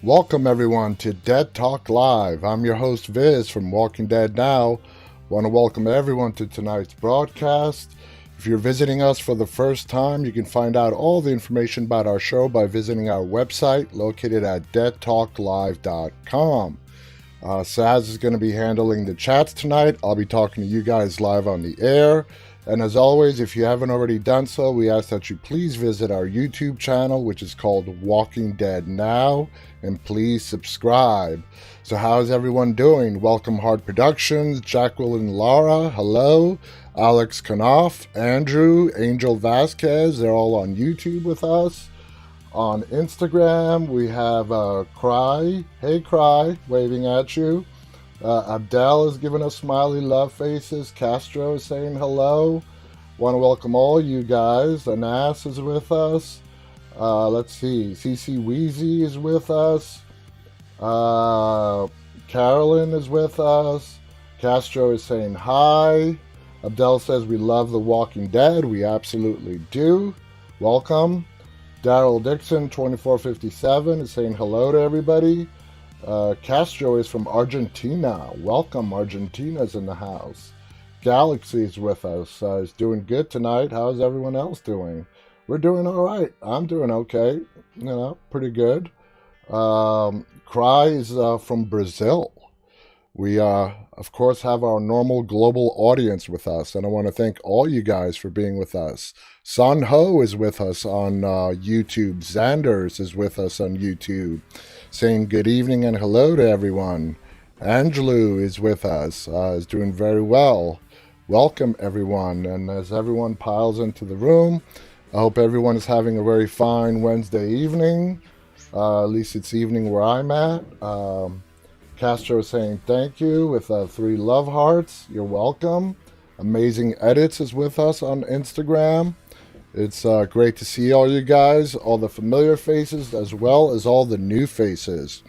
Welcome everyone to Dead Talk Live. I'm your host Viz from Walking Dead Now. Want to welcome everyone to tonight's broadcast. If you're visiting us for the first time, you can find out all the information about our show by visiting our website located at deadtalklive.com. Saz is going to be handling the chats tonight. I'll be talking to you guys live on the air. And as always, if you haven't already done so, we ask that you please visit our YouTube channel, which is called Walking Dead Now, and please subscribe. So how's everyone doing? Welcome Hard Productions, Jacqueline Lara, hello, Alex Knopf, Andrew, Angel Vasquez, they're all on YouTube with us. On Instagram, we have Cry, hey Cry, waving at you. Abdel is giving us smiley love faces. Castro is saying hello. Want to welcome all you guys. Anas is with us. Let's see. CC Wheezy is with us. Carolyn is with us. Castro is saying hi. Abdel says we love The Walking Dead. We absolutely do. Welcome. Daryl Dixon, 2457, is saying hello to everybody. Castro is from Argentina. Welcome, Argentina's in the house. Galaxy is with us. Is doing good tonight. How's everyone else doing? We're doing all right. I'm doing okay. Pretty good. Cry is from Brazil. We, of course, have our normal global audience with us, and I want to thank all you guys for being with us. San Ho is with us on YouTube. Xanders is with us on YouTube, saying good evening and hello to everyone. Angelou is with us, is doing very well. Welcome, everyone. And as everyone piles into the room, I hope everyone is having a very fine Wednesday evening. At least it's evening where I'm at. Castro is saying thank you with 3 love hearts. You're welcome. Amazing Edits is with us on Instagram. It's great to see all you guys, all the familiar faces as well as all the new faces.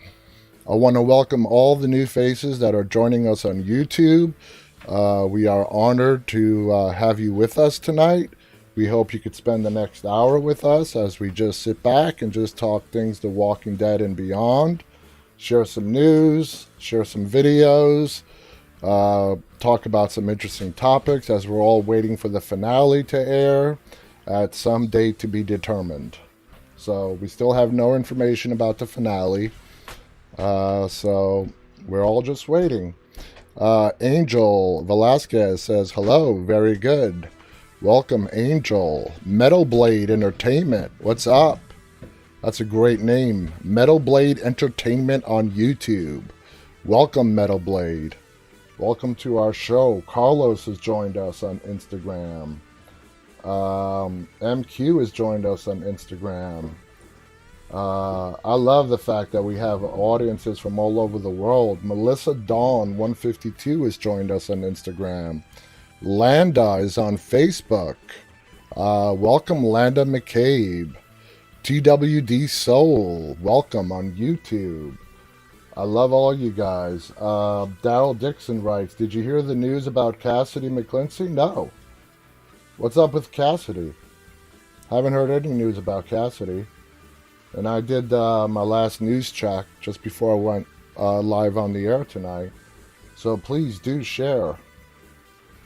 I want to welcome all the new faces that are joining us on YouTube. We are honored to have you with us tonight. We hope you could spend the next hour with us as we just sit back and just talk things The Walking Dead and beyond. Share some news, share some videos, talk about some interesting topics as we're all waiting for the finale to air at some date to be determined. So we still have no information about the finale. So we're all just waiting. Angel Velasquez says, hello, very good. Welcome, Angel. Metal Blade Entertainment, what's up? That's a great name. Metal Blade Entertainment on YouTube. Welcome, Metal Blade. Welcome to our show. Carlos has joined us on Instagram. MQ has joined us on Instagram. I love the fact that we have audiences from all over the world. Melissa Dawn 152 has joined us on Instagram. Landa is on Facebook. Welcome, Landa McCabe. TWD Soul, welcome on YouTube. I love all you guys. Daryl Dixon writes, did you hear the news about Cassidy McClincy? No. What's up with Cassidy? Haven't heard any news about Cassidy. And I did my last news check just before I went live on the air tonight. So please do share.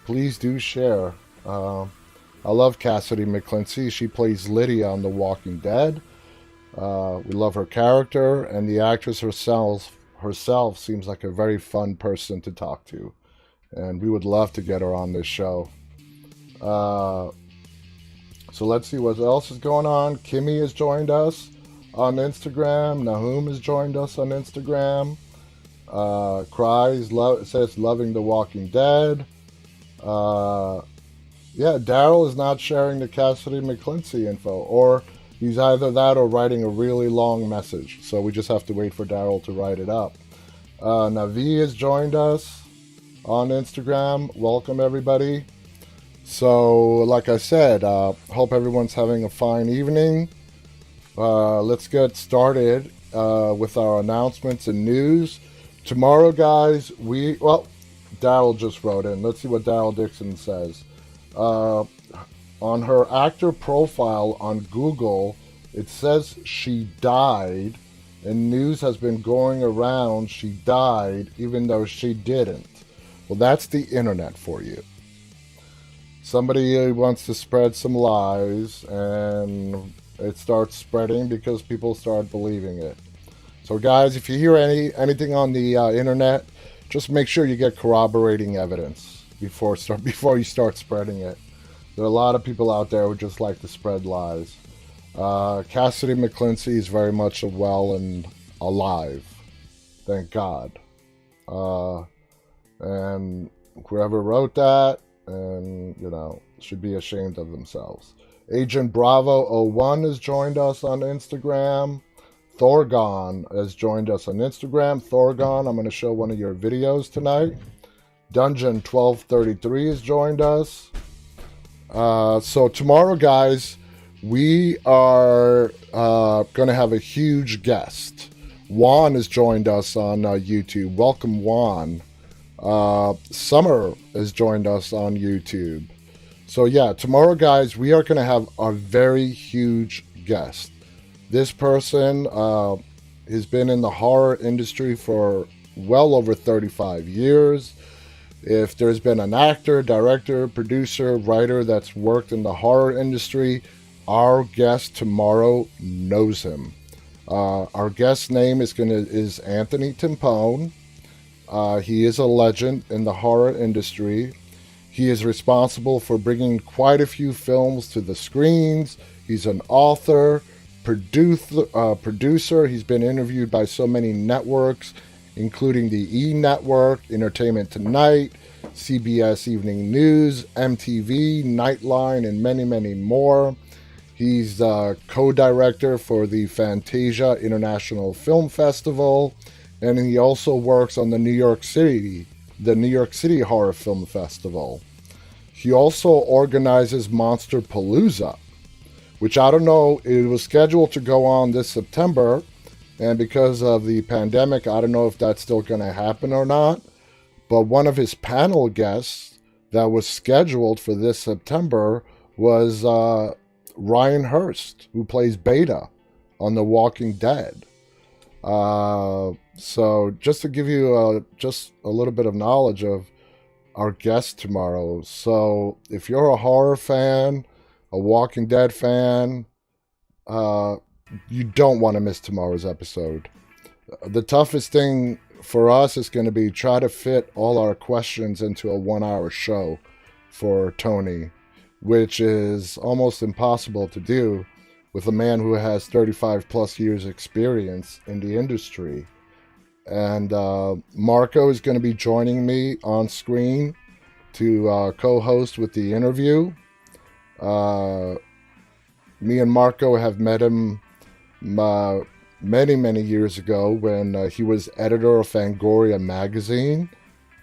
Please do share. I love Cassidy McClincy. She plays Lydia on The Walking Dead. We love her character, and the actress herself seems like a very fun person to talk to. And we would love to get her on this show. So let's see what else is going on. Kimmy has joined us on Instagram. Nahum has joined us on Instagram. Cries says loving The Walking Dead. Yeah, Daryl is not sharing the Cassidy McClincy info, or he's either that or writing a really long message. So we just have to wait for Daryl to write it up. Navi has joined us on Instagram. Welcome, everybody. So, like I said, hope everyone's having a fine evening. Let's get started with our announcements and news. Tomorrow, guys, Daryl just wrote in. Let's see what Daryl Dixon says. On her actor profile on Google, it says she died and news has been going around she died even though she didn't. Well, that's the internet for you. Somebody wants to spread some lies, and it starts spreading because people start believing it. So, guys, if you hear anything on the internet, just make sure you get corroborating evidence before you start spreading it. There are a lot of people out there who just like to spread lies. Cassidy McClincy is very much well and alive, thank God. And whoever wrote that, and should be ashamed of themselves. Agent Bravo 01 has joined us on Instagram. Thorgon has joined us on Instagram. Thorgon, I'm going to show one of your videos tonight. Dungeon 1233 has joined us. So tomorrow, guys, we are going to have a huge guest. Juan has joined us on YouTube. Welcome, Juan. Summer has joined us on YouTube. So yeah, tomorrow, guys, we are going to have a very huge guest. This person has been in the horror industry for well over 35 years. If there's been an actor, director, producer, writer that's worked in the horror industry, our guest tomorrow knows him. Our guest's name is Anthony Timpone. He is a legend in the horror industry. He is responsible for bringing quite a few films to the screens. He's an author, producer. He's been interviewed by so many networks, including the E! Network, Entertainment Tonight, CBS Evening News, MTV, Nightline, and many, many more. He's co-director for the Fantasia International Film Festival, and he also works on the New York City Horror Film Festival. He also organizes Monster Palooza, which I don't know, it was scheduled to go on this September, and because of the pandemic, I don't know if that's still going to happen or not. But one of his panel guests that was scheduled for this September was Ryan Hurst, who plays Beta on The Walking Dead. So just to give you just a little bit of knowledge of our guest tomorrow. So if you're a horror fan, a Walking Dead fan, you don't want to miss tomorrow's episode. The toughest thing for us is going to be try to fit all our questions into a 1-hour show for Tony, which is almost impossible to do with a man who has 35 plus years experience in the industry. And Marko is going to be joining me on screen to co-host with the interview. Me and Marko have met him many, many years ago when he was editor of Fangoria magazine,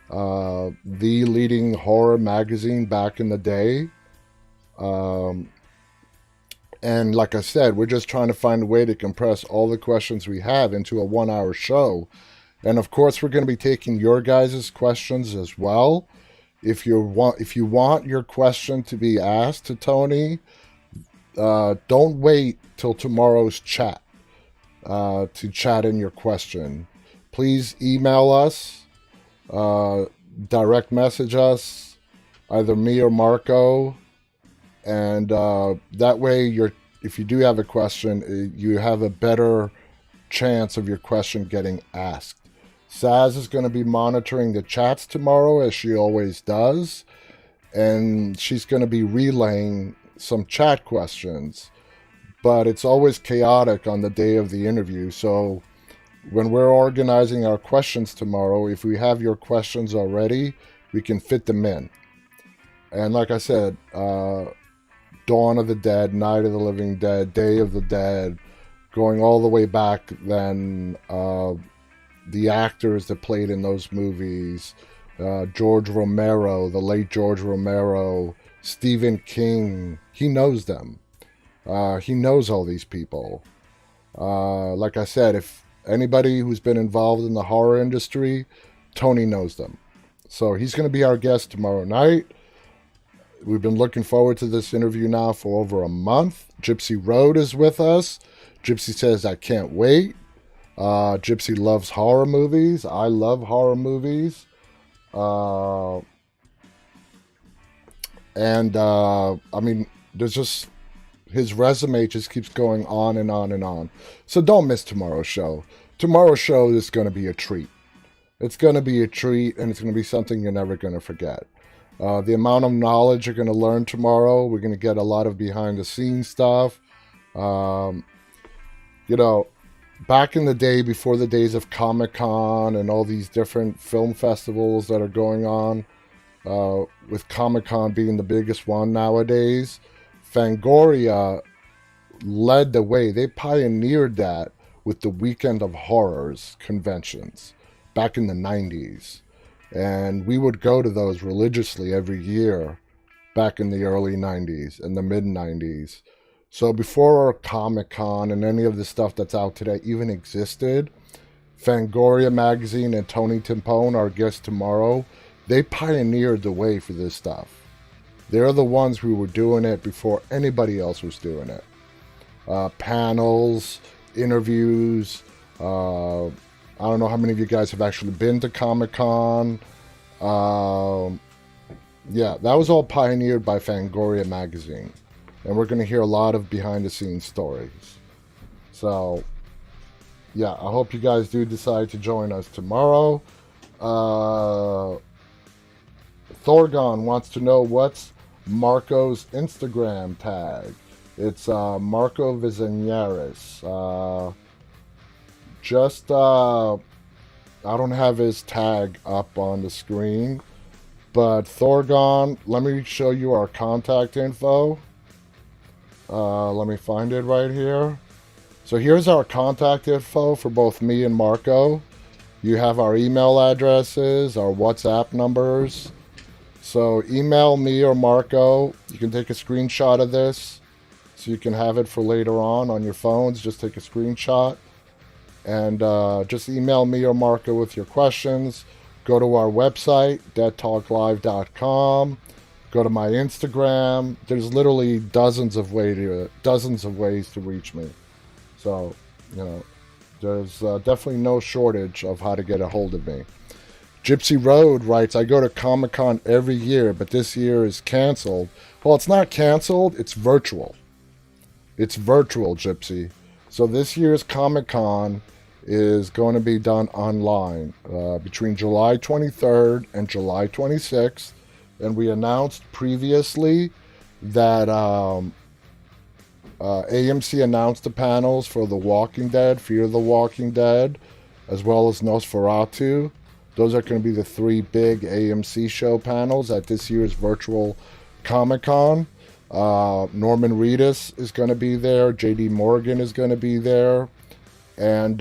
the leading horror magazine back in the day. And like I said, we're just trying to find a way to compress all the questions we have into a 1-hour show. And of course, we're going to be taking your guys' questions as well. If you want your question to be asked to Tony, don't wait till tomorrow's chat to chat in your question. Please email us, direct message us, either me or Marko, and that way if you do have a question, you have a better chance of your question getting asked. Saz is going to be monitoring the chats tomorrow, as she always does, and she's going to be relaying some chat questions, but it's always chaotic on the day of the interview. So when we're organizing our questions tomorrow, if we have your questions already, we can fit them in. And like I said, Dawn of the Dead, Night of the Living Dead, Day of the Dead, going all the way back then, the actors that played in those movies, George Romero, the late George Romero, Stephen King, he knows them. He knows all these people. Like I said, if anybody who's been involved in the horror industry, Tony knows them. So he's going to be our guest tomorrow night. We've been looking forward to this interview now for over a month. Gypsy Road is with us. Gypsy says, I can't wait. Gypsy loves horror movies. I love horror movies. Uh, I mean, there's just his resume just keeps going on and on and on. So don't miss tomorrow's show. Tomorrow's show is going to be a treat. It's going to be a treat, and it's going to be something you're never going to forget. The amount of knowledge you're going to learn tomorrow, we're going to get a lot of behind the scenes stuff. Um, you know, back in the day, before the days of Comic-Con and all these different film festivals that are going on, with Comic-Con being the biggest one nowadays, Fangoria led the way. They pioneered that with the Weekend of Horrors conventions back in the 90s. And we would go to those religiously every year back in the early 90s and the mid 90s. So before Comic Con and any of the stuff that's out today even existed, Fangoria Magazine and Tony Timpone, our guest tomorrow, they pioneered the way for this stuff. They're the ones who were doing it before anybody else was doing it. Panels, interviews. I don't know how many of you guys have actually been to Comic-Con. Yeah, that was all pioneered by Fangoria Magazine. And we're going to hear a lot of behind-the-scenes stories. So, yeah, I hope you guys do decide to join us tomorrow. Thorgon wants to know what's Marko's Instagram tag. It's Marko Vizaniaris. I don't have his tag up on the screen, but Thorgon, let me show you our contact info. Let me find it right here. So here's our contact info for both me and Marko. You have our email addresses, our WhatsApp numbers. So email me or Marko. You can take a screenshot of this so you can have it for later on your phones. Just take a screenshot and just email me or Marko with your questions. Go to our website, deadtalklive.com. Go to my Instagram. There's literally dozens of ways to reach me. So, there's definitely no shortage of how to get a hold of me. Gypsy Road writes, I go to Comic-Con every year, but this year is canceled. Well, it's not canceled, it's virtual. It's virtual, Gypsy. So this year's Comic-Con is going to be done online between July 23rd and July 26th. And we announced previously that AMC announced the panels for The Walking Dead, Fear the Walking Dead, as well as Nosferatu. Those are going to be the three big AMC show panels at this year's virtual Comic-Con. Norman Reedus is going to be there. J.D. Morgan is going to be there. And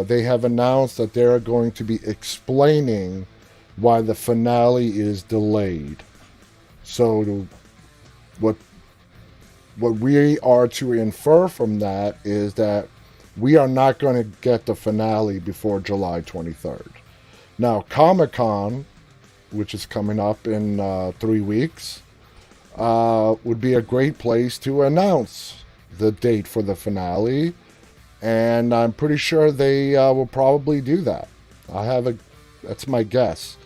they have announced that they're going to be explaining why the finale is delayed. So what we are to infer from that is that we are not going to get the finale before July 23rd. Now, Comic-Con, which is coming up in 3 weeks, would be a great place to announce the date for the finale. And I'm pretty sure they will probably do that. That's my guess,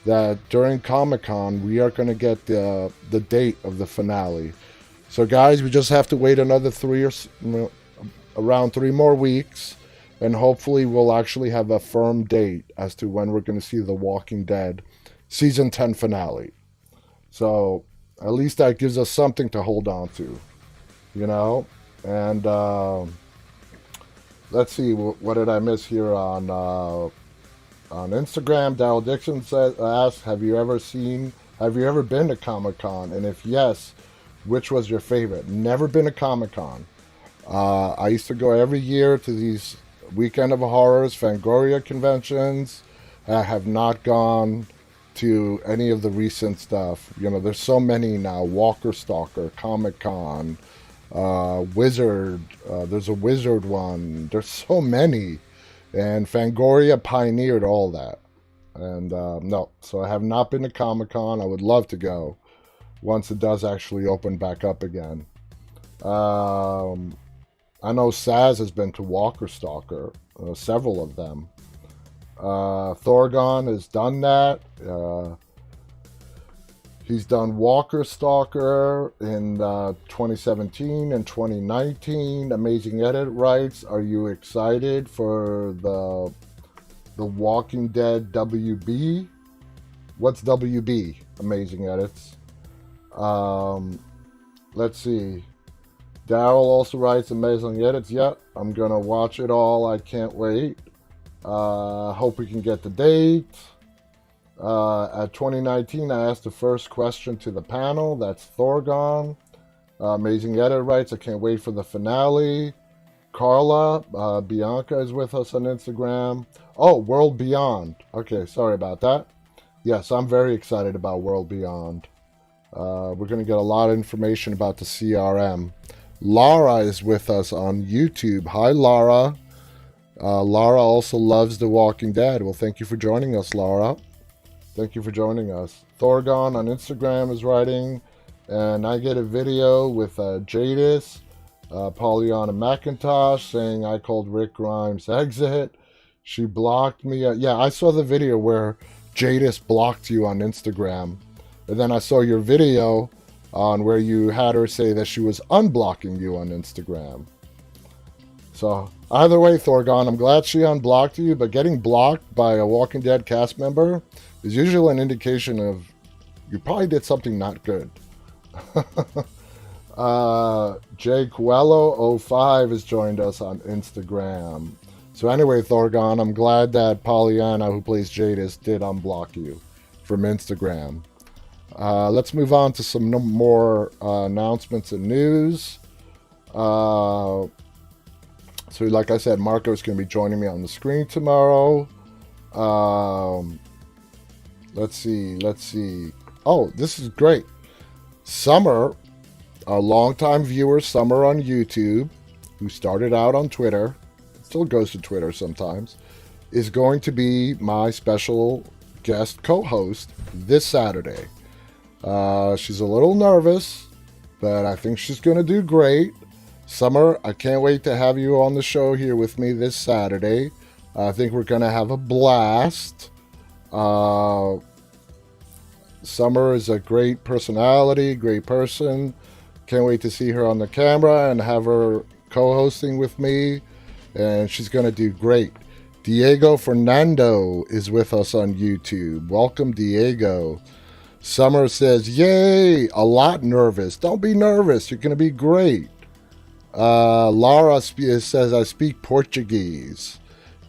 that during Comic-Con, we are going to get the date of the finale. So, guys, we just have to wait another around 3 more weeks. And hopefully we'll actually have a firm date as to when we're going to see The Walking Dead Season 10 finale. So at least that gives us something to hold on to, And let's see, what did I miss here on Instagram? Daryl Dixon asked, have you ever been to Comic-Con? And if yes, which was your favorite? Never been to Comic-Con. I used to go every year to these Weekend of Horrors, Fangoria conventions. I have not gone to any of the recent stuff. There's so many now. Walker Stalker, Comic-Con, Wizard. There's a Wizard one. There's so many. And Fangoria pioneered all that. And no, so I have not been to Comic-Con. I would love to go once it does actually open back up again. I know Saz has been to Walker Stalker. several of them. Thorgon has done that. He's done Walker Stalker in 2017 and 2019. Amazing Edit writes, are you excited for the Walking Dead WB? What's WB? Amazing Edits. Let's see. Daryl also writes, amazing edits. Yep, I'm going to watch it all. I can't wait. Hope we can get the date. At 2019, I asked the first question to the panel. That's Thorgon. Amazing Edit writes, I can't wait for the finale. Carla, Bianca is with us on Instagram. Oh, World Beyond. Okay, sorry about that. Yes, I'm very excited about World Beyond. We're going to get a lot of information about the CRM. Lara is with us on YouTube. Hi, Lara. Lara also loves The Walking Dead. Well, thank you for joining us, Lara. Thank you for joining us. Thorgon on Instagram is writing, and I get a video with Jadis, Pollyanna McIntosh saying I called Rick Grimes exit. She blocked me. Yeah, I saw the video where Jadis blocked you on Instagram. And then I saw your video on where you had her say that she was unblocking you on Instagram. So either way, Thorgon, I'm glad she unblocked you, but getting blocked by a Walking Dead cast member is usually an indication of you probably did something not good. Jake Coelho05 has joined us on Instagram. So anyway, Thorgon, I'm glad that Pollyanna, who plays Jadis, did unblock you from Instagram. Let's move on to some more announcements and news. So like I said, Marko is going to be joining me on the screen tomorrow. Let's see. Oh, this is great. Summer, our longtime viewer, Summer on YouTube, who started out on Twitter, still goes to Twitter sometimes, is going to be my special guest co-host this Saturday. She's a little nervous, but I think she's going to do great. Summer, I can't wait to have you on the show here with me this Saturday. I think we're going to have a blast. Summer is a great personality, great person. Can't wait to see her on the camera and have her co-hosting with me. And she's going to do great. Diego Fernando is with us on YouTube. Welcome, Diego. Summer says, yay, a lot nervous. Don't be nervous. You're going to be great. Laura says, I speak Portuguese.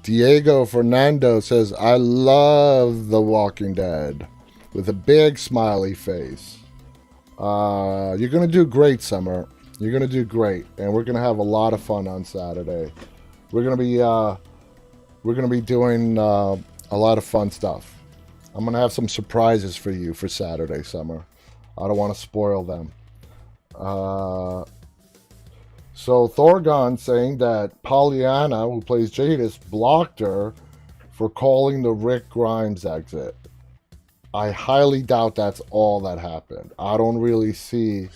Diego Fernando says, I love The Walking Dead, with a big smiley face. You're going to do great, Summer. You're going to do great. And we're going to have a lot of fun on Saturday. We're going to be doing a lot of fun stuff. I'm going to have some surprises for you for Saturday, Summer. I don't want to spoil them. So Thorgon saying that Pollyanna, who plays Jadis, blocked her for calling the Rick Grimes exit. I highly doubt that's all that happened. I don't really see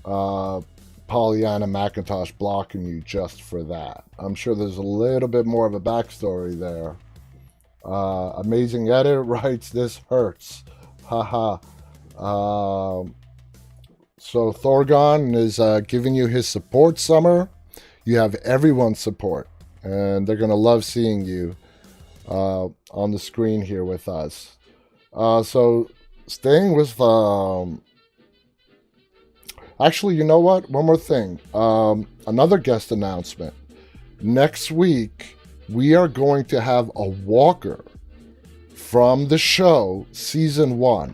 Pollyanna McIntosh blocking you just for that. I'm sure there's a little bit more of a backstory there. Amazing Edit writes, this hurts. Haha. So Thorgon is giving you his support, Summer. You have everyone's support. And they're going to love seeing you on the screen here with us. So staying with... Actually, you know what? One more thing. Another guest announcement. Next week, we are going to have a walker from the show, Season 1.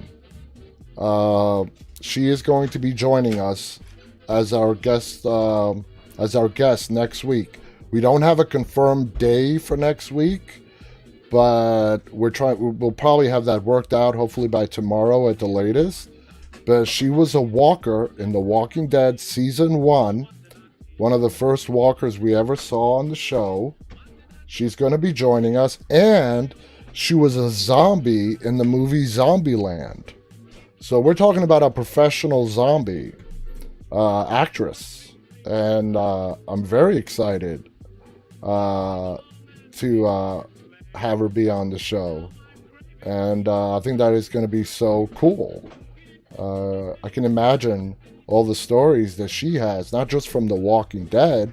She is going to be joining us as our guest next week. We don't have a confirmed day for next week, but we'll probably have that worked out hopefully by tomorrow at the latest. But she was a walker in The Walking Dead Season 1, one of the first walkers we ever saw on the show. She's going to be joining us, and she was a zombie in the movie Zombieland. So we're talking about a professional zombie actress, and I'm very excited to have her be on the show. And I think that is going to be so cool. I can imagine all the stories that she has, not just from The Walking Dead,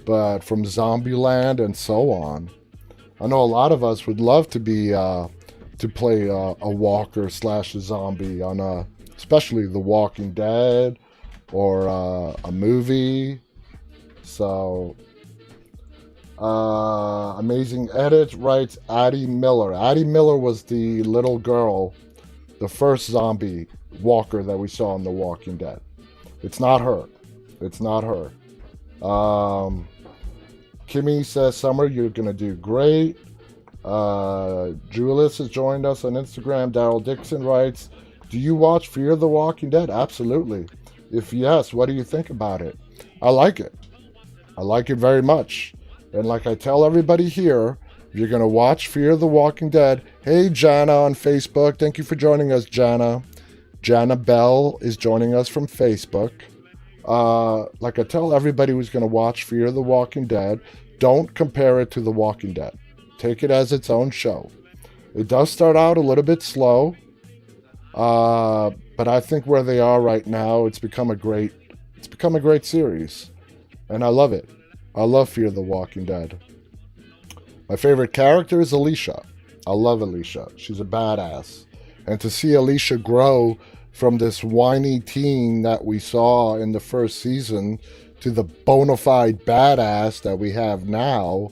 but from Zombieland and so on. I know a lot of us would love to be to play a walker slash a zombie on especially The Walking Dead or a movie. So amazing edit writes Addie Miller. Addie Miller was the little girl, the first zombie walker that we saw in The Walking Dead. It's not her. It's not her. Kimmy says, Summer, you're going to do great. Julius has joined us on Instagram. Daryl Dixon writes, do you watch Fear the Walking Dead? Absolutely. If yes, what do you think about it? I like it. I like it very much. And like I tell everybody here, if you're going to watch Fear the Walking Dead, hey, Jana on Facebook. Thank you for joining us, Jana. Jana Bell is joining us from Facebook. Like I tell everybody who's going to watch Fear the Walking Dead, don't compare it to The Walking Dead. Take it as its own show. It does start out a little bit slow, but I think where they are right now, it's become a great series, and I love it. I love Fear the Walking Dead. My favorite character is Alicia. I love Alicia. She's a badass, and to see Alicia grow from this whiny teen that we saw in the first season to the bona fide badass that we have now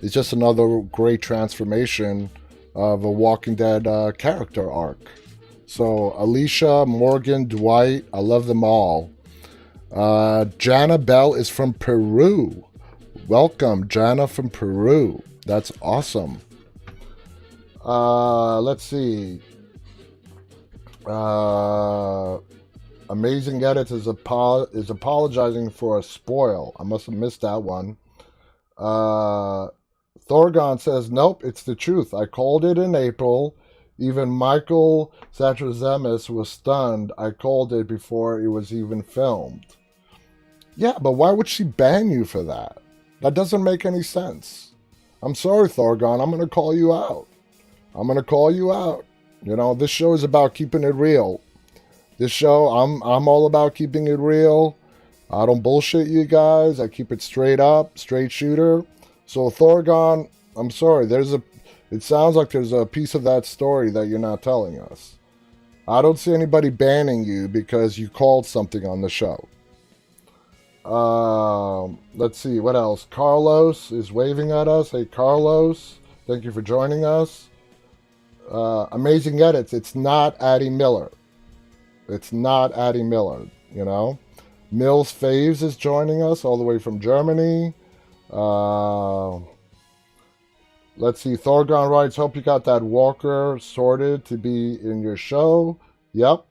is just another great transformation of a Walking Dead character arc. So Alicia, Morgan, Dwight, I love them all. Jana Bell is from Peru. Welcome, Jana from Peru. That's awesome. Let's see. Amazing Edits is apologizing for a spoil. I must have missed that one. Thorgon says, nope, it's the truth. I called it in April. Even Michael Satrazemis was stunned. I called it before it was even filmed. Yeah, but why would she ban you for that? That doesn't make any sense. I'm sorry, Thorgon. I'm going to call you out. You know, this show is about keeping it real. This show, I'm all about keeping it real. I don't bullshit you guys. I keep it straight up, straight shooter. So Thorgon, I'm sorry. It sounds like there's a piece of that story that you're not telling us. I don't see anybody banning you because you called something on the show. Let's see, what else? Carlos is waving at us. Hey, Carlos, thank you for joining us. Amazing Edits. It's not Addie Miller. It's not Addie Miller, you know. Mills Faves is joining us all the way from Germany. Let's see. Thorgon writes, hope you got that walker sorted to be in your show. Yep.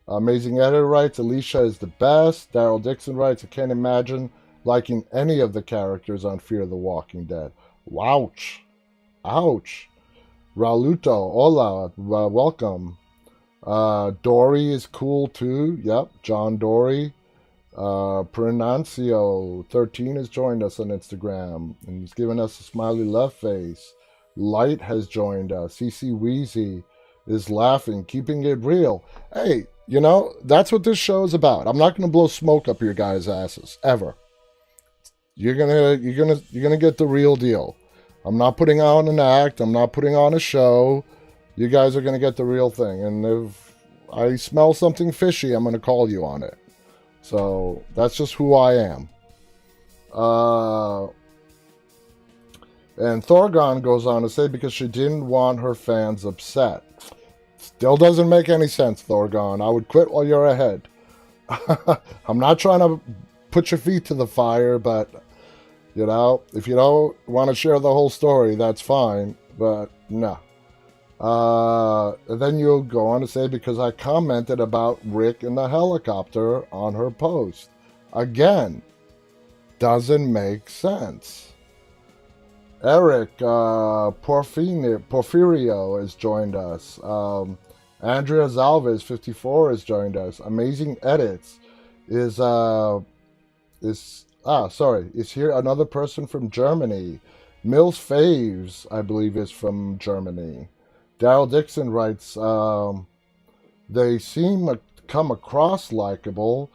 Amazing Editor writes, Alicia is the best. Daryl Dixon writes, I can't imagine liking any of the characters on Fear the Walking Dead. Wouch. Ouch. Raluto, hola, welcome. Dory is cool too. Yep, John Dory. Pronuncio13 has joined us on Instagram and he's given us a smiley love face. Light has joined us. CC Wheezy is laughing, keeping it real. Hey, you know, that's what this show is about. I'm not going to blow smoke up your guys' asses ever. You're gonna get the real deal. I'm not putting on an act. I'm not putting on a show. You guys are going to get the real thing. And if I smell something fishy, I'm going to call you on it. So that's just who I am. And Thorgon goes on to say because she didn't want her fans upset. Still doesn't make any sense, Thorgon. I would quit while you're ahead. I'm not trying to put your feet to the fire, but, you know, if you don't want to share the whole story, that's fine. But, no. Then you'll go on to say, because I commented about Rick in the helicopter on her post. Again, doesn't make sense. Eric Porfirio has joined us. Andrea Zalvez 54 has joined us. Amazing Edits is here another person from Germany. Mills Faves, I believe, is from Germany. Daryl Dixon writes, they come across likable.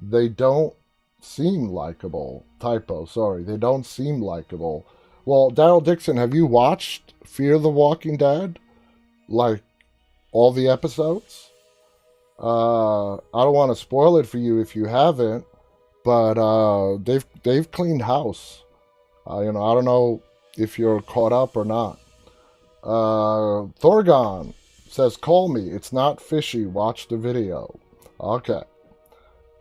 They don't seem likable. Typo, sorry. They don't seem likable. Well, Daryl Dixon, have you watched Fear the Walking Dead? Like, all the episodes? I don't want to spoil it for you if you haven't, but they've cleaned house. I don't know if you're caught up or not. Thorgon says, "Call me. It's not fishy. Watch the video." Okay.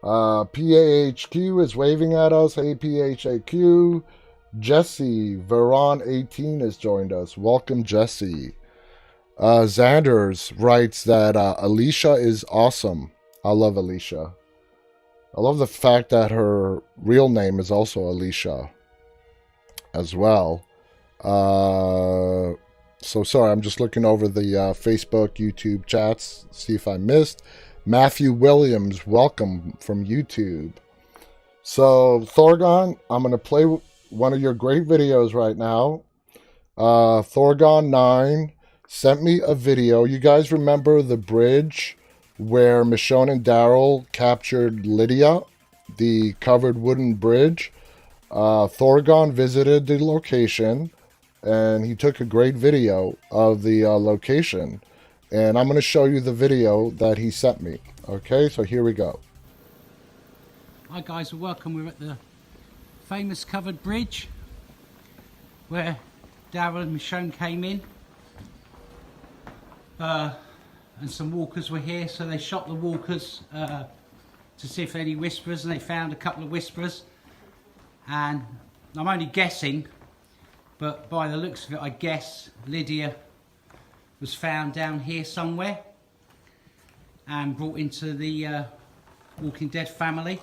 PAHQ is waving at us. Hey, PHAQ. Jesse Veron 18 has joined us. Welcome, Jesse. Xanders writes that Alicia is awesome. I love Alicia. I love the fact that her real name is also Alicia as well. So sorry, I'm just looking over the Facebook, YouTube chats, see if I missed. Matthew Williams, welcome from YouTube. So Thorgon, I'm going to play one of your great videos right now. Thorgon9 sent me a video. You guys remember the bridge where Michonne and Daryl captured Lydia, the covered wooden bridge? Thorgon visited the location, and he took a great video of the location. And I'm going to show you the video that he sent me. Okay, so here we go. Hi guys, welcome. We're at the famous covered bridge where Daryl and Michonne came in. And some walkers were here, so they shot the walkers to see if there are any whisperers, and they found a couple of whisperers. And I'm only guessing, but by the looks of it, I guess Lydia was found down here somewhere and brought into the Walking Dead family.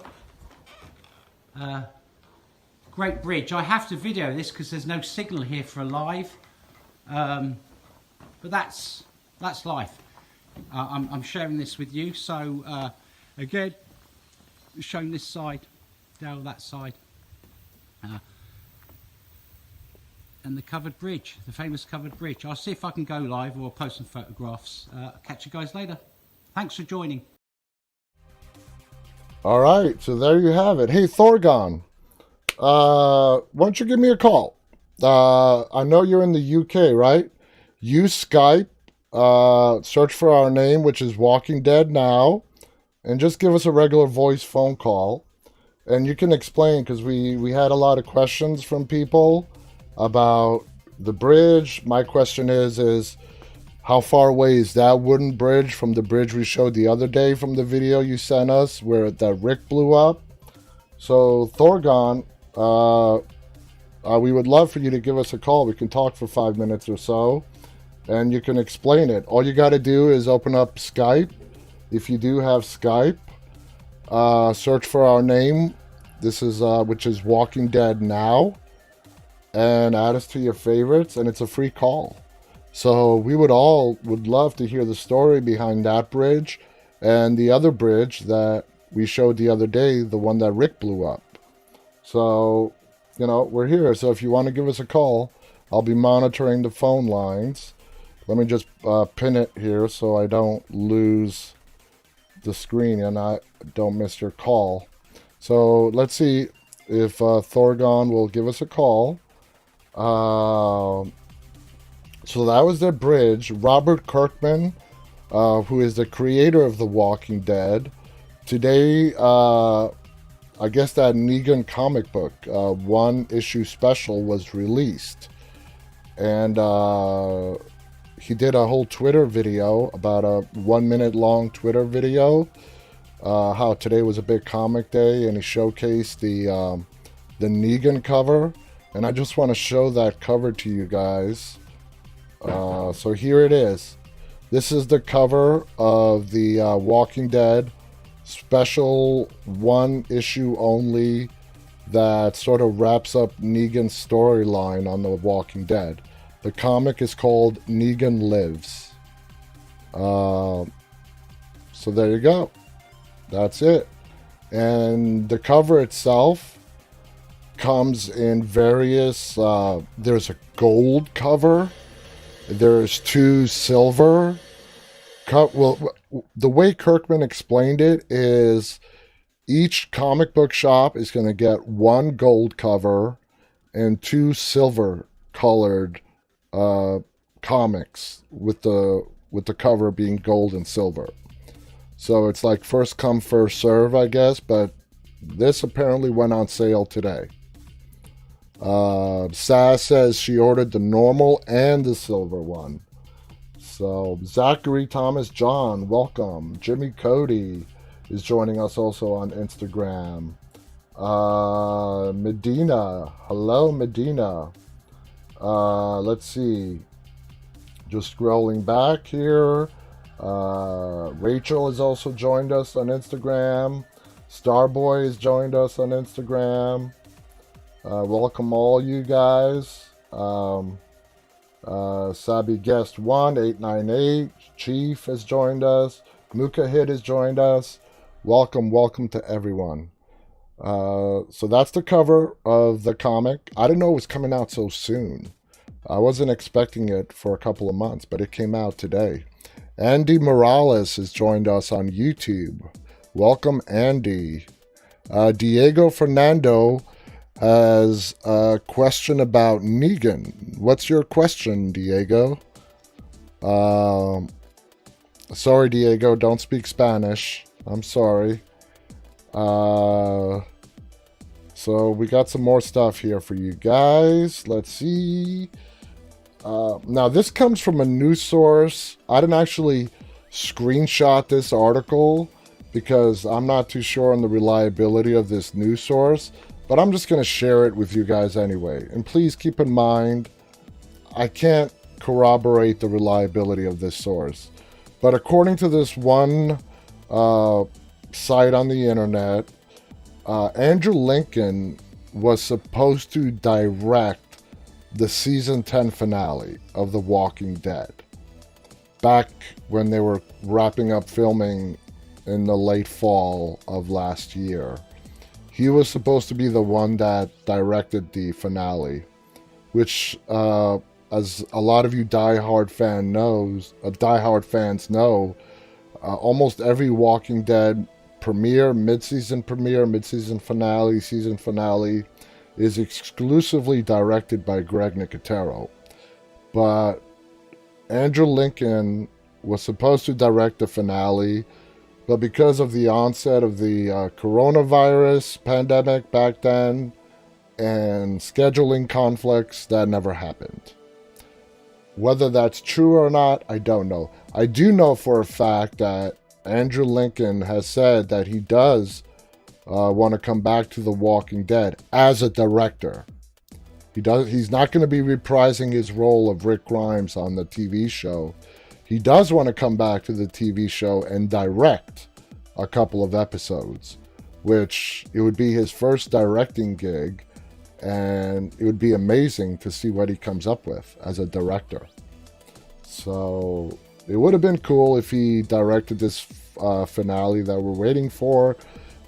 Great bridge. I have to video this because there's no signal here for a live, but that's life. I'm sharing this with you. So again, showing this side, Daryl that side, and the covered bridge, the famous covered bridge. I'll see if I can go live or post some photographs. Catch you guys later. Thanks for joining. All right, so there you have it. Hey, Thorgon, why don't you give me a call? I know you're in the UK, right? Use Skype, search for our name, which is Walking Dead Now, and just give us a regular voice phone call. And you can explain, because we had a lot of questions from people about the bridge. My question is how far away is that wooden bridge from the bridge we showed the other day from the video you sent us where that Rick blew up? So Thorgon, we would love for you to give us a call. We can talk for 5 minutes or so, and you can explain it. All you got to do is open up Skype. If you do have Skype, search for our name. This is which is Walking Dead Now, and add us to your favorites, and it's a free call. So we would love to hear the story behind that bridge and the other bridge that we showed the other day, the one that Rick blew up. So, we're here. So if you want to give us a call, I'll be monitoring the phone lines. Let me just pin it here so I don't lose the screen and I don't miss your call. So let's see if Thorgon will give us a call. So that was the bridge. Robert Kirkman, who is the creator of The Walking Dead. Today, I guess that Negan comic book, one issue special, was released. And he did a whole Twitter video, about a 1 minute long Twitter video, how today was a big comic day, and he showcased the Negan cover. And I just want to show that cover to you guys. So here it is. This is the cover of the Walking Dead special one issue only that sort of wraps up Negan's storyline on The Walking Dead. The comic is called Negan Lives. So there you go. That's it. And the cover itself comes in various, there's a gold cover, there's 2 silver. Well, the way Kirkman explained it is each comic book shop is going to get 1 gold cover and 2 silver colored comics with the cover being gold and silver. So it's like first come first serve, I guess, but this apparently went on sale today. Sass says she ordered the normal and the silver one. So Zachary Thomas John, welcome. Jimmy Cody is joining us also on Instagram. Medina, hello Medina. Let's see. Just scrolling back here. Rachel has also joined us on Instagram. Starboy has joined us on Instagram. Welcome all you guys. Sabi Guest 1898. Chief has joined us. Muka Hit has joined us. Welcome to everyone. So that's the cover of the comic. I didn't know it was coming out so soon. I wasn't expecting it for a couple of months, but it came out today. Andy Morales has joined us on YouTube. Welcome, Andy. Diego Fernando has a question about Negan. What's your question, Diego? Sorry, Diego, don't speak Spanish. I'm sorry. So we got some more stuff here for you guys. Let's see. Now this comes from a news source. I didn't actually screenshot this article because I'm not too sure on the reliability of this news source, but I'm just going to share it with you guys anyway. And please keep in mind, I can't corroborate the reliability of this source. But according to this one site on the internet, Andrew Lincoln was supposed to direct the season 10 finale of The Walking Dead back when they were wrapping up filming in the late fall of last year. He was supposed to be the one that directed the finale, which, as a lot of you diehard fans know, almost every Walking Dead premiere, mid-season finale, season finale is exclusively directed by Greg Nicotero. But Andrew Lincoln was supposed to direct the finale, but because of the onset of the coronavirus pandemic back then and scheduling conflicts, that never happened. Whether that's true or not, I don't know. I do know for a fact that Andrew Lincoln has said that he does want to come back to The Walking Dead as a director. He's not going to be reprising his role of Rick Grimes on the TV show. He does want to come back to the TV show and direct a couple of episodes, which it would be his first directing gig, and it would be amazing to see what he comes up with as a director. So it would have been cool if he directed this finale that we're waiting for,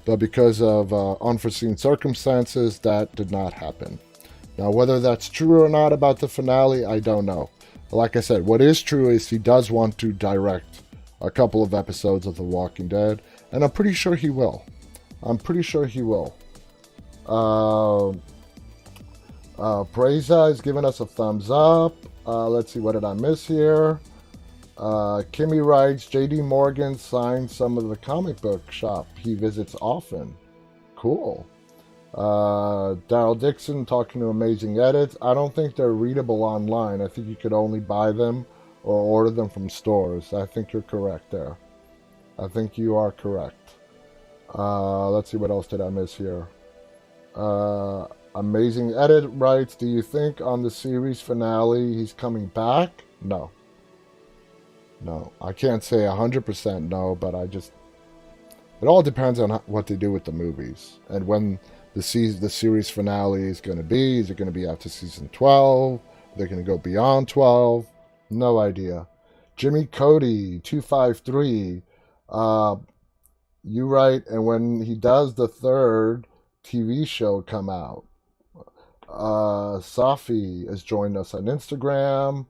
but because of unforeseen circumstances, that did not happen. Now, whether that's true or not about the finale, I don't know. Like I said, what is true is he does want to direct a couple of episodes of The Walking Dead, and I'm pretty sure he will. Preza is giving us a thumbs up. Let's see, what did I miss here? Kimmy writes, J.D. Morgan signed some of the comic book shop he visits often. Cool. Daryl Dixon talking to Amazing Edits. I don't think they're readable online. I think you could only buy them or order them from stores. I think you're correct there. I think you are correct. Let's see, what else did I miss here? Amazing Edit writes, do you think on the series finale he's coming back? No, I can't say 100% no, but it all depends on what they do with the movies and when the series finale is going to be. Is it going to be after season 12? They're going to go beyond 12? No idea. Jimmy Cody 253, you write, and when he does the third TV show come out, Safi has joined us on Instagram.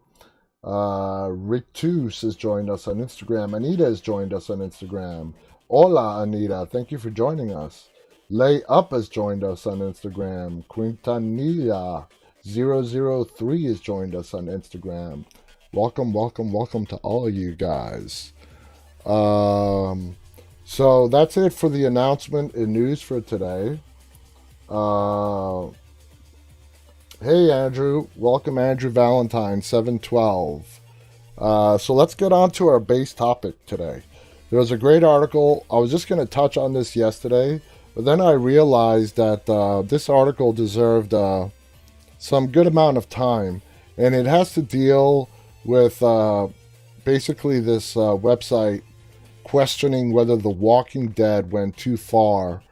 Rick Toos has joined us on Instagram. Anita has joined us on Instagram. Hola, Anita. Thank you for joining us. Lay Up has joined us on Instagram. Quintanilla003 has joined us on Instagram. Welcome, welcome, welcome to all of you guys. So that's it for the announcement and news for today. Hey, Andrew. Welcome, Andrew Valentine, 712. So let's get on to our base topic today. There was a great article. I was just going to touch on this yesterday, but then I realized that this article deserved some good amount of time, and it has to deal with basically this website questioning whether The Walking Dead went too far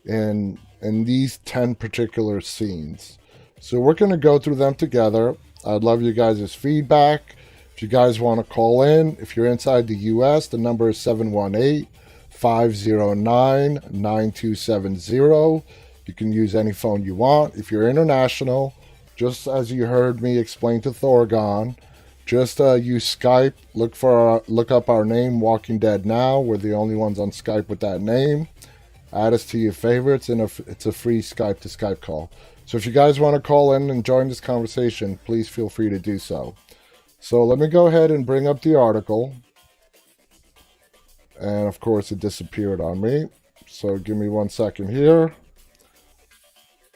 in these 10 particular scenes. So we're going to go through them together. I'd love you guys' feedback. If you guys want to call in, if you're inside the U.S., the number is 718-509-9270. You can use any phone you want. If you're international, just as you heard me explain to Thorgon, just use Skype. Look up our name, Walking Dead Now. We're the only ones on Skype with that name. Add us to your favorites, and it's a free Skype to Skype call. So if you guys want to call in and join this conversation, please feel free to do so. So let me go ahead and bring up the article. And of course it disappeared on me. So give me 1 second here.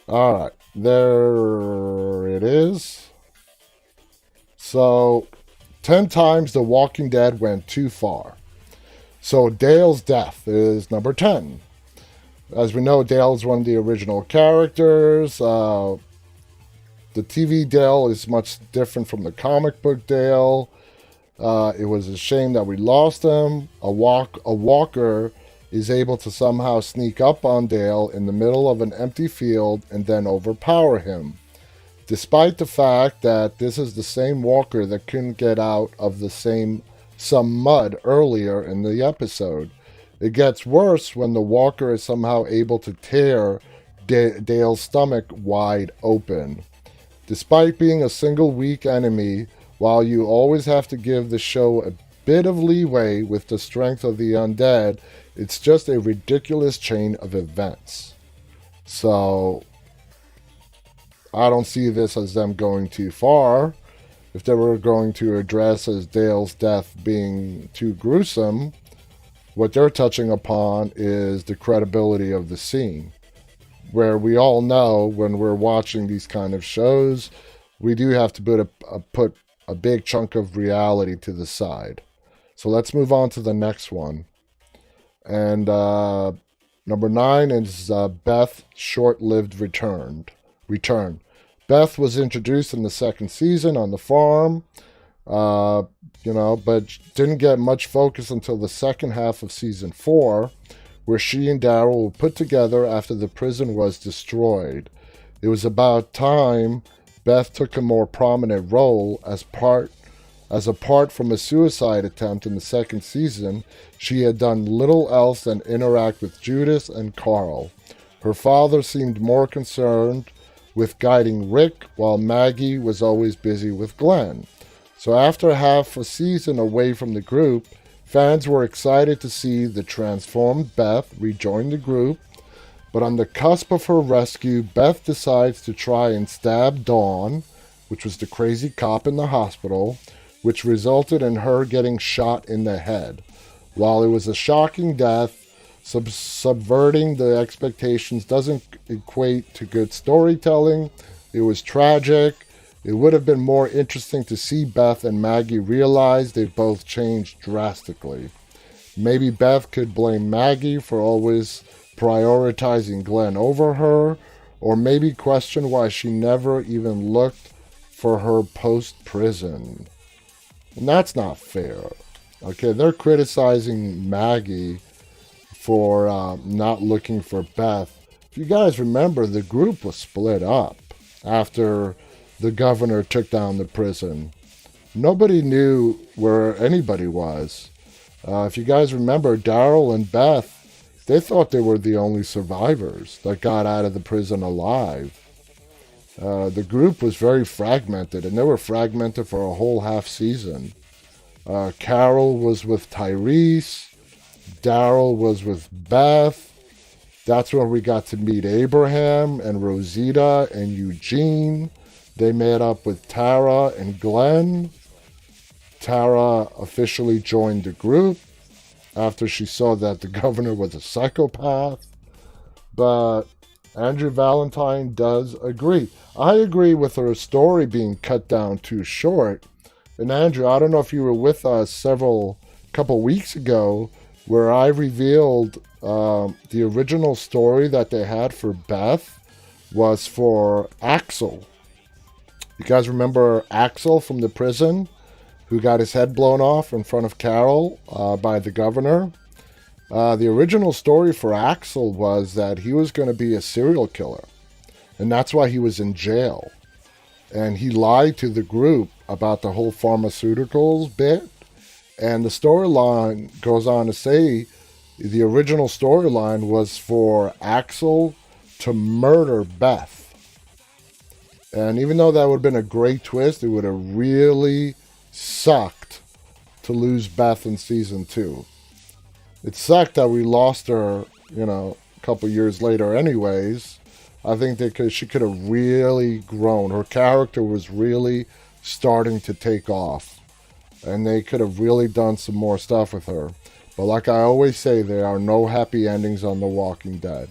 Alright, there it is. So 10 times The Walking Dead went too far. So Dale's death is number 10. As we know, Dale is one of the original characters. The TV Dale is much different from the comic book Dale. It was a shame that we lost him. A walker is able to somehow sneak up on Dale in the middle of an empty field and then overpower him. Despite the fact that this is the same walker that couldn't get out of some mud earlier in the episode. It gets worse when the walker is somehow able to tear Dale's stomach wide open. Despite being a single weak enemy, while you always have to give the show a bit of leeway with the strength of the undead, it's just a ridiculous chain of events. So, I don't see this as them going too far. If they were going to address as Dale's death being too gruesome, what they're touching upon is the credibility of the scene, where we all know when we're watching these kind of shows, we do have to put a big chunk of reality to the side. So let's move on to the next one. And number 9 is Beth's short-lived return. Beth was introduced in the second season on the farm. But didn't get much focus until the second half of season 4, where she and Daryl were put together after the prison was destroyed. It was about time Beth took a more prominent role apart from a suicide attempt in the second season. She had done little else than interact with Judith and Carl. Her father seemed more concerned with guiding Rick, while Maggie was always busy with Glenn. So after half a season away from the group, fans were excited to see the transformed Beth rejoin the group, but on the cusp of her rescue, Beth decides to try and stab Dawn, which was the crazy cop in the hospital, which resulted in her getting shot in the head. While it was a shocking death, subverting the expectations doesn't equate to good storytelling. It was tragic. It would have been more interesting to see Beth and Maggie realize they both changed drastically. Maybe Beth could blame Maggie for always prioritizing Glenn over her, or maybe question why she never even looked for her post-prison. And that's not fair. Okay, they're criticizing Maggie for not looking for Beth. If you guys remember, the group was split up after the governor took down the prison. Nobody knew where anybody was. If you guys remember, Daryl and Beth, they thought they were the only survivors that got out of the prison alive. The group was very fragmented, and they were fragmented for a whole half season. Carol was with Tyrese. Daryl was with Beth. That's where we got to meet Abraham and Rosita and Eugene. They met up with Tara and Glenn. Tara officially joined the group after she saw that the governor was a psychopath. But Andrew Valentine does agree. I agree with her story being cut down too short. And Andrew, I don't know if you were with us couple weeks ago, where I revealed the original story that they had for Beth was for Axel. You guys remember Axel from the prison who got his head blown off in front of Carol by the governor? The original story for Axel was that he was going to be a serial killer, and that's why he was in jail. And he lied to the group about the whole pharmaceuticals bit. And the storyline goes on to say the original storyline was for Axel to murder Beth. And even though that would have been a great twist, it would have really sucked to lose Beth in season 2. It sucked that we lost her, a couple years later anyways. I think she could have really grown. Her character was really starting to take off. And they could have really done some more stuff with her. But like I always say, there are no happy endings on The Walking Dead.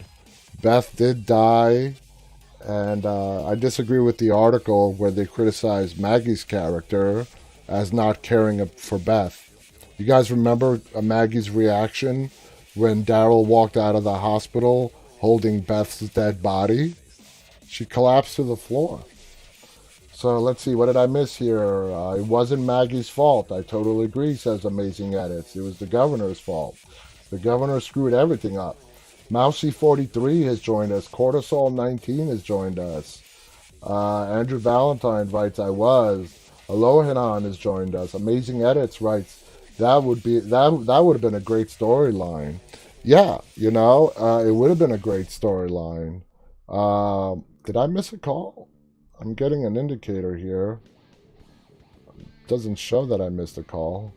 Beth did die. And I disagree with the article where they criticized Maggie's character as not caring for Beth. You guys remember Maggie's reaction when Daryl walked out of the hospital holding Beth's dead body? She collapsed to the floor. So let's see, what did I miss here? It wasn't Maggie's fault. I totally agree, says Amazing Edits. It was the governor's fault. The governor screwed everything up. Mousy43 has joined us. Cortisol19 has joined us. Andrew Valentine writes, I was. Alohanan has joined us. Amazing Edits writes, that would have been a great storyline. Yeah, it would have been a great storyline. Did I miss a call? I'm getting an indicator here. Doesn't show that I missed a call.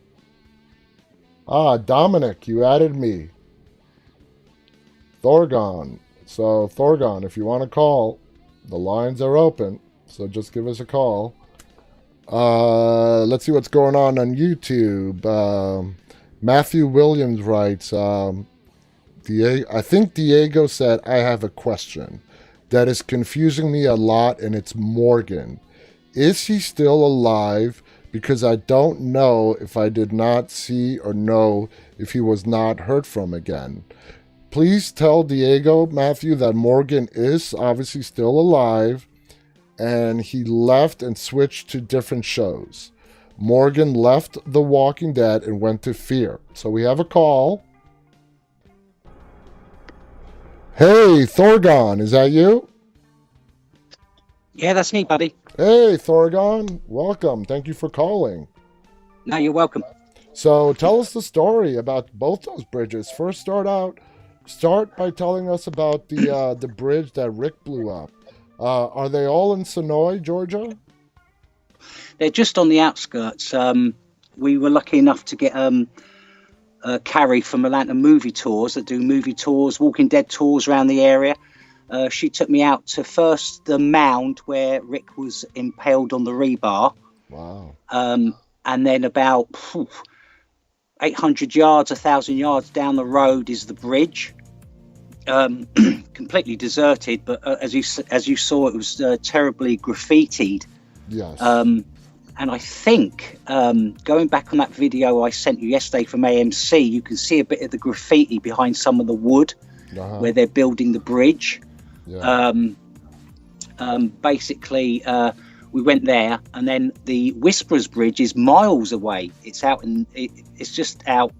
Dominic, you added me. Thorgon. So, Thorgon, if you want to call, the lines are open. So just give us a call. Let's see what's going on YouTube. Matthew Williams writes, I think Diego said, I have a question that is confusing me a lot, and it's Morgan. Is he still alive? Because I don't know if I did not see or know if he was not heard from again. Please tell Diego, Matthew, that Morgan is obviously still alive, and he left and switched to different shows. Morgan left The Walking Dead and went to Fear. So we have a call. Hey, Thorgon, is that you? Yeah, that's me, buddy. Hey, Thorgon, welcome. Thank you for calling. No, you're welcome. So tell us the story about both those bridges. First, start by telling us about the bridge that Rick blew up. Are they all in Sonoy, Georgia? They're just on the outskirts. We were lucky enough to get Carrie from Atlanta Movie Tours that do movie tours, Walking Dead tours around the area. She took me out to first the mound where Rick was impaled on the rebar. Wow. And then about 800 yards, 1,000 yards down the road is the bridge. Completely deserted, but as you saw, it was terribly graffitied. Yes. And I think, going back on that video I sent you yesterday from AMC, you can see a bit of the graffiti behind some of the wood where they're building the bridge. Yeah. Basically, we went there, and then the Whisperers Bridge is miles away. It's just out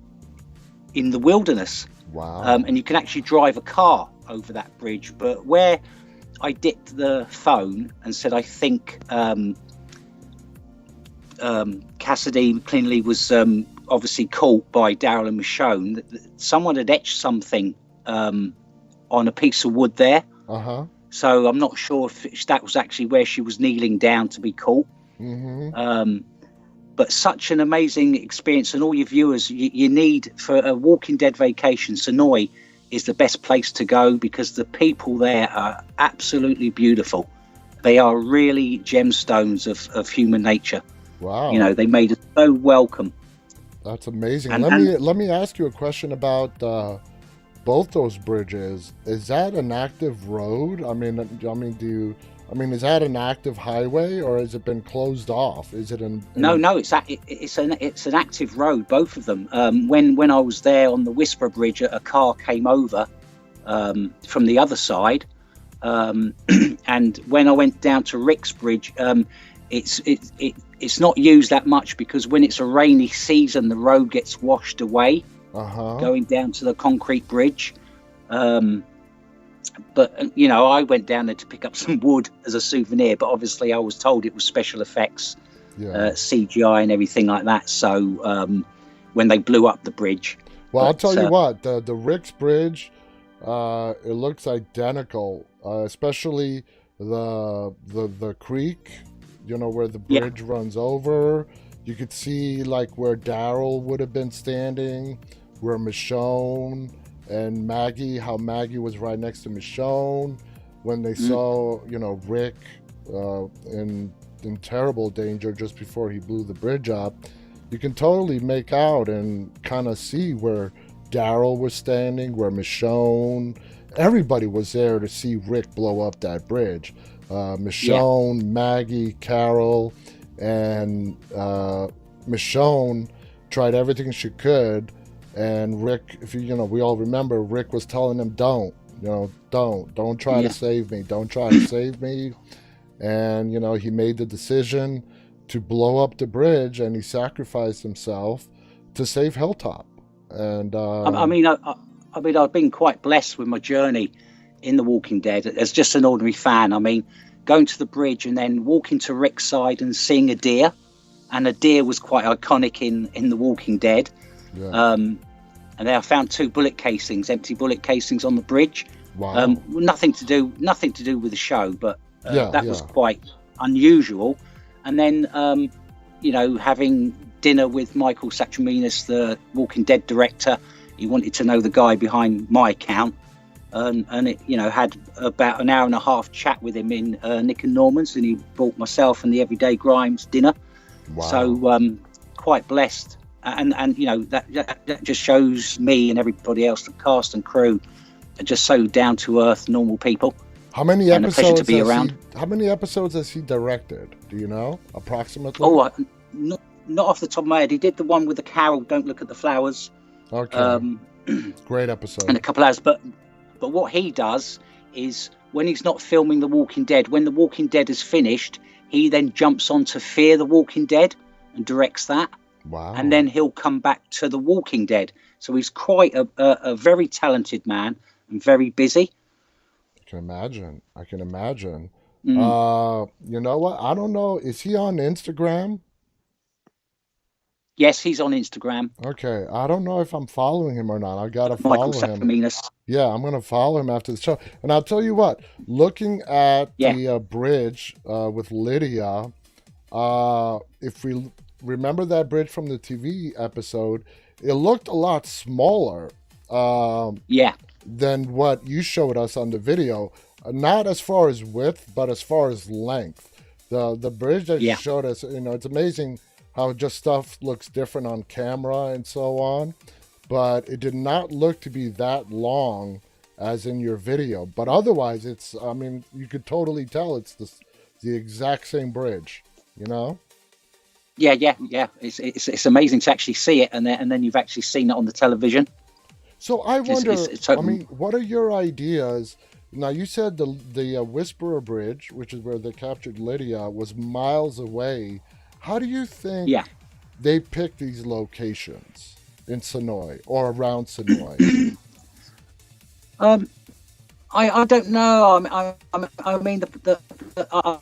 in the wilderness. Wow. And you can actually drive a car over that bridge. But where I dipped the phone and said, I think Cassidy cleanly was obviously caught by Daryl and Michonne. Someone had etched something on a piece of wood there. So I'm not sure if that was actually where she was kneeling down to be caught. But such an amazing experience, and all your viewers, you need for a Walking Dead vacation. Sonoy is the best place to go because the people there are absolutely beautiful. They are really gemstones of human nature. Wow. You know, they made us so welcome. That's amazing. And Let me ask you a question about both those bridges. Is that an active road? I mean, is that an active highway, or has it been closed off? Is it No, it's an active road, both of them. When I was there on the Whisper Bridge, a car came over from the other side, and when I went down to Rick's Bridge, it's not used that much because when it's a rainy season, the road gets washed away. Going down to the concrete bridge. But, you know, I went down there to pick up some wood as a souvenir, but obviously I was told it was special effects, CGI and everything like that. So when they blew up the bridge. Well, I'll tell you what, the Rick's Bridge, it looks identical, especially the creek, you know, where the bridge runs over. You could see like where Daryl would have been standing, where Michonne and Maggie, how Maggie was right next to Michonne when they saw, you know, Rick in terrible danger just before he blew the bridge up. You can totally make out and kind of see where Daryl was standing, where Michonne, everybody was there to see Rick blow up that bridge. Michonne, Maggie, Carol, and Michonne tried everything she could. And Rick, if you know, we all remember, Rick was telling him, don't try to save me. Don't try to save me. And, you know, he made the decision to blow up the bridge, and he sacrificed himself to save Hilltop. And I've been quite blessed with my journey in The Walking Dead as just an ordinary fan. I mean, going to the bridge and then walking to Rick's side and seeing a deer, and a deer was quite iconic in The Walking Dead. And then I found 2 empty bullet casings on the bridge. Wow. Nothing to do with the show, but that was quite unusual. And then, you know, having dinner with Michael Satraminis, the Walking Dead director, he wanted to know the guy behind my account, and it, you know, had about an hour and a half chat with him in Nick and Norman's, and he brought myself and the Everyday Grimes dinner. Wow. So quite blessed. And you know, that just shows me and everybody else, the cast and crew, are just so down to earth, normal people. How many and episodes? A pleasure to be around. How many episodes has he directed? Do you know approximately? Oh, not off the top of my head. He did the one with the Carol, "Don't Look at the Flowers." Okay. Great episode. And a couple hours. But what he does is when he's not filming The Walking Dead, when The Walking Dead is finished, he then jumps on to Fear the Walking Dead and directs that. Wow. And then he'll come back to The Walking Dead. So he's quite a very talented man and very busy. I can imagine. You know what? I don't know. Is he on Instagram? Yes, he's on Instagram. Okay. I don't know if I'm following him or not. I got to follow him. Yeah, I'm going to follow him after the show. And I'll tell you what, looking at the bridge with Lydia, if we remember that bridge from the TV episode, it looked a lot smaller than what you showed us on the video. Not as far as width, but as far as length. The bridge that you showed us, you know, it's amazing how just stuff looks different on camera and so on. But it did not look to be that long as in your video. But otherwise, it's, I mean, you could totally tell it's the exact same bridge, you know? Yeah. It's amazing to actually see it, and then you've actually seen it on the television. So I wonder, I mean, what are your ideas? Now, you said the Whisperer Bridge, which is where they captured Lydia, was miles away. How do you think they picked these locations in Sonoy or around Sonoy? I don't know. I mean, the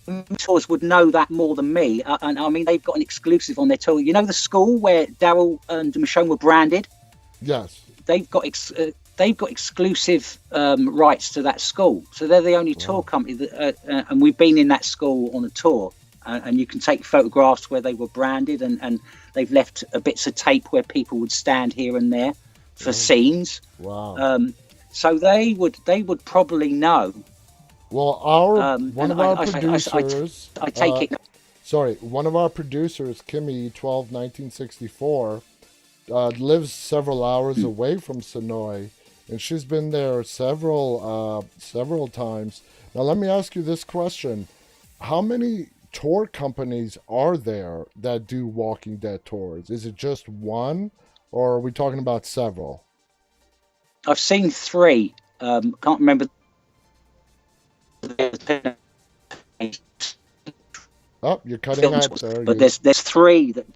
mentors would know that more than me. And I mean, they've got an exclusive on their tour. You know the school where Daryl and Michonne were branded? Yes. They've got they've got exclusive rights to that school, so they're the only tour company that, and we've been in that school on a tour, and you can take photographs where they were branded, and they've left bits of tape where people would stand here and there for scenes. Wow. So they would probably know. Well, one of our producers. I take it. Sorry, one of our producers, Kimmy 121964, lives several hours away from Sonoy, and she's been there several times. Now, let me ask you this question: how many tour companies are there that do Walking Dead tours? Is it just one, or are we talking about several? I've seen 3. Can't remember. Oh, you're cutting out there. But there's 3 that.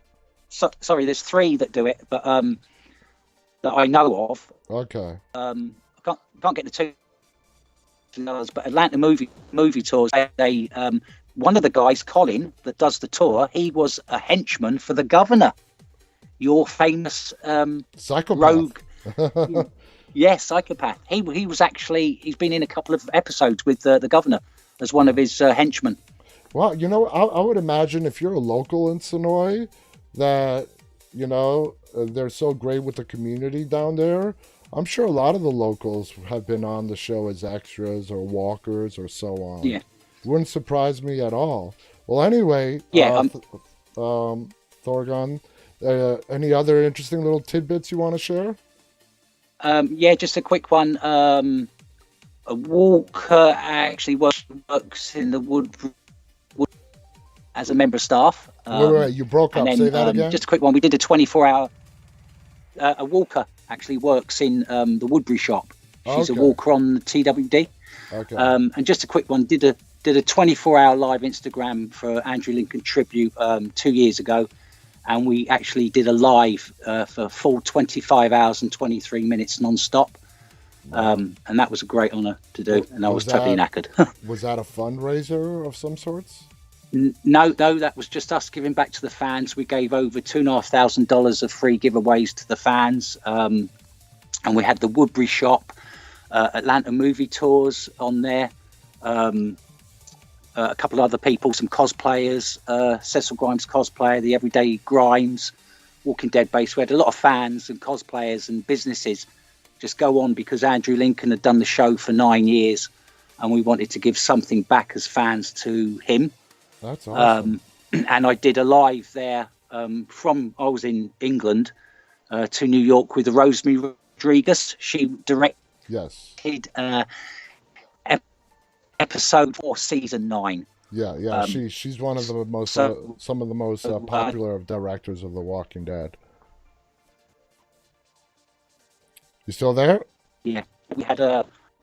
Sorry, there's 3 that do it, but that I know of. Okay. I can't get the 2 others, but Atlanta movie tours. They one of the guys, Colin, that does the tour, he was a henchman for the governor, your famous psychopath. Rogue. Yes, psychopath. He was actually, he's been in a couple of episodes with the governor as one of his henchmen. Well, you know, I would imagine if you're a local in Sonoy, that, you know, they're so great with the community down there. I'm sure a lot of the locals have been on the show as extras or walkers or so on. Yeah. Wouldn't surprise me at all. Well, anyway, Thorgon, any other interesting little tidbits you want to share? Yeah, just a quick one. A walker actually works in the wood as a member of staff. Wait, you broke up. Say that again. Just a quick one. We did a 24-hour. A walker actually works in the Woodbury shop. She's a walker on the TWD. Okay. And just a quick one. Did a 24-hour live Instagram for Andrew Lincoln tribute 2 years ago, and we actually did a live for full 25 hours and 23 minutes non-stop. And that was a great honour to do, and I was totally knackered. Was that a fundraiser of some sorts? No, that was just us giving back to the fans. We gave over $2,500 of free giveaways to the fans, and we had the Woodbury shop, Atlanta movie tours on there, a couple of other people, some cosplayers, Cecil Grimes cosplayer, the Everyday Grimes, Walking Dead base. We had a lot of fans and cosplayers and businesses just go on because Andrew Lincoln had done the show for 9 years, and we wanted to give something back as fans to him. That's awesome. And I did a live there from, I was in England to New York with Rosemary Rodriguez. She directed episode 4, season 9. Yeah. She's one of the most, some of the most popular of directors of The Walking Dead. You still there? Yeah, we had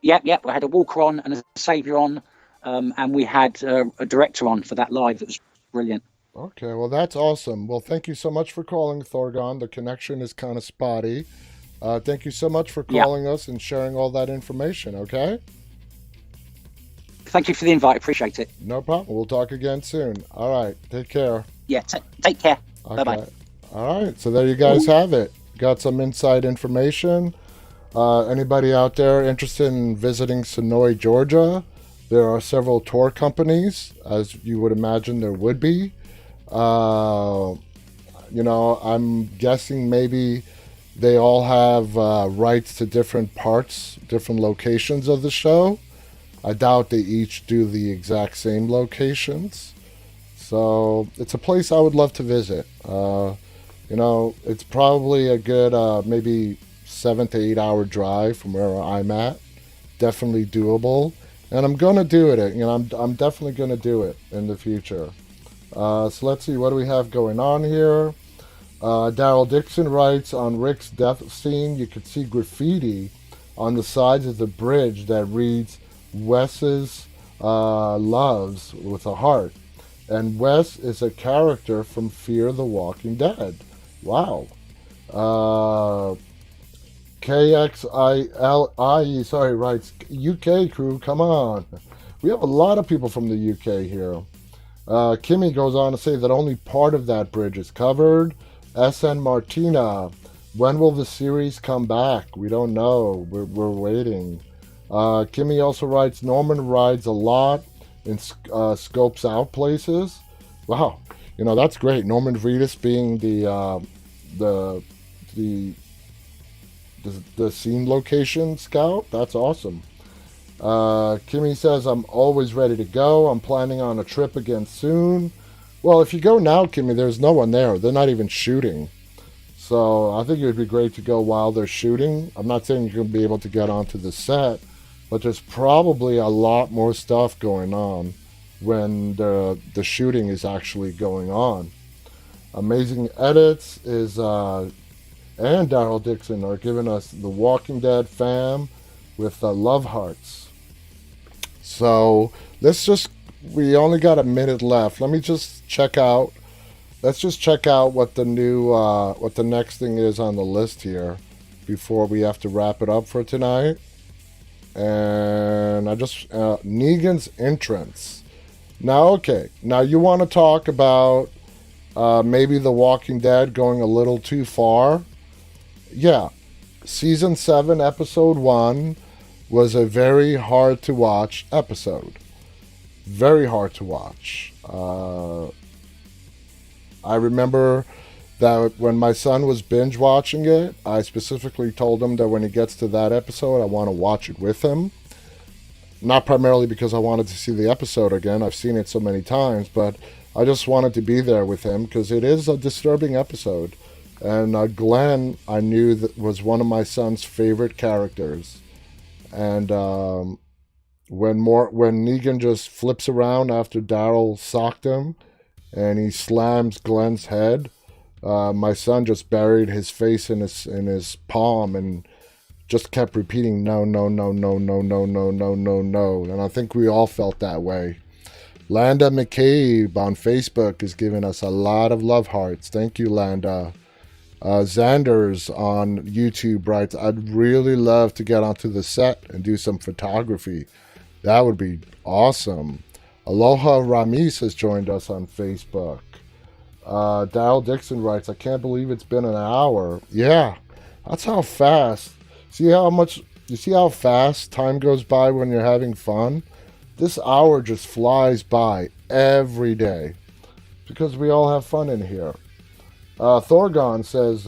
we had a walker on and a saviour on. And we had a director on for that live. It was brilliant. Okay, well, that's awesome. Well, thank you so much for calling, Thorgon. The connection is kind of spotty. Thank you so much for calling us and sharing all that information, okay? Thank you for the invite. Appreciate it. No problem. We'll talk again soon. All right, take care. Yeah, take care. Okay. Bye-bye. All right, so there you guys have it. Got some inside information. Anybody out there interested in visiting Sonoy, Georgia? There are several tour companies, as you would imagine there would be. You know, I'm guessing maybe they all have rights to different parts, different locations of the show. I doubt they each do the exact same locations. So it's a place I would love to visit. You know, it's probably a good maybe 7 to 8 hour drive from where I'm at. Definitely doable. And I'm going to do it. You know, I'm definitely going to do it in the future. So let's see, what do we have going on here? Daryl Dixon writes, on Rick's death scene, you could see graffiti on the sides of the bridge that reads, Wes's loves with a heart. And Wes is a character from Fear the Walking Dead. Wow. KXILI, writes, UK crew, come on. We have a lot of people from the UK here. Kimmy goes on to say that only part of that bridge is covered. SN Martina, When will the series come back? We don't know. We're waiting. Kimmy also writes, Norman rides a lot and scopes out places. Wow, that's great. Norman Reedus being the scene location scout. That's awesome. Kimmy says, I'm always ready to go. I'm planning on a trip again soon. Well, if you go now, Kimmy, there's no one there. They're not even shooting. So I think it would be great to go while they're shooting. I'm not saying you're going to be able to get onto the set, but there's probably a lot more stuff going on when the shooting is actually going on. Amazing Edits is and Daryl Dixon are giving us the Walking Dead fam with love hearts. So we only got a minute left. Let's just check out what the next thing is on the list here before we have to wrap it up for tonight. And Negan's entrance. Now you want to talk about maybe The Walking Dead going a little too far? Yeah, season 7, episode 1 was a very hard to watch episode. Very hard to watch. I remember that when my son was binge watching it, I specifically told him that when he gets to that episode, I want to watch it with him. Not primarily because I wanted to see the episode again. I've seen it so many times, but I just wanted to be there with him because it is a disturbing episode. And Glenn, I knew that was one of my son's favorite characters. And when Negan just flips around after Daryl socked him, and he slams Glenn's head, my son just buried his face in his palm and just kept repeating, no, no, no, no, no, no, no, no, no, no. And I think we all felt that way. Landa McCabe on Facebook is giving us a lot of love hearts. Thank you, Landa. Xanders on YouTube writes, I'd really love to get onto the set and do some photography. That would be awesome. Aloha Ramis has joined us on Facebook. Daryl Dixon writes, I can't believe it's been an hour. Yeah, that's how fast. You see how fast time goes by when you're having fun? This hour just flies by every day because we all have fun in here. Thorgon says,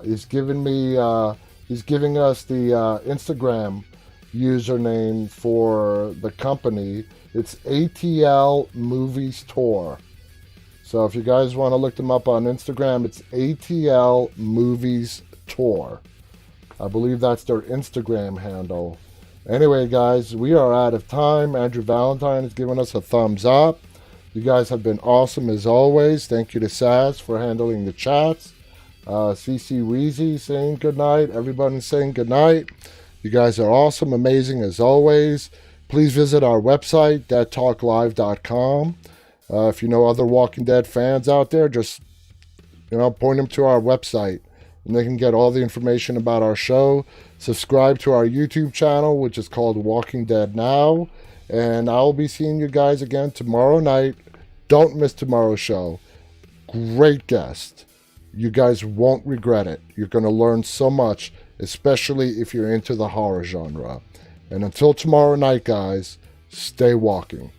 he's giving us the Instagram username for the company. It's ATL Movies Tour. So if you guys want to look them up on Instagram, it's ATL Movies Tour. I believe that's their Instagram handle. Anyway, guys, we are out of time. Andrew Valentine has given us a thumbs up. You guys have been awesome as always. Thank you to Saz for handling the chats. CC Weezy saying goodnight. Everybody's saying goodnight. You guys are awesome, amazing as always. Please visit our website, deadtalklive.com. If you know other Walking Dead fans out there, just point them to our website, and they can get all the information about our show. Subscribe to our YouTube channel, which is called Walking Dead Now. And I'll be seeing you guys again tomorrow night. Don't miss tomorrow's show. Great guest. You guys won't regret it. You're going to learn so much, especially if you're into the horror genre. And until tomorrow night, guys, stay walking.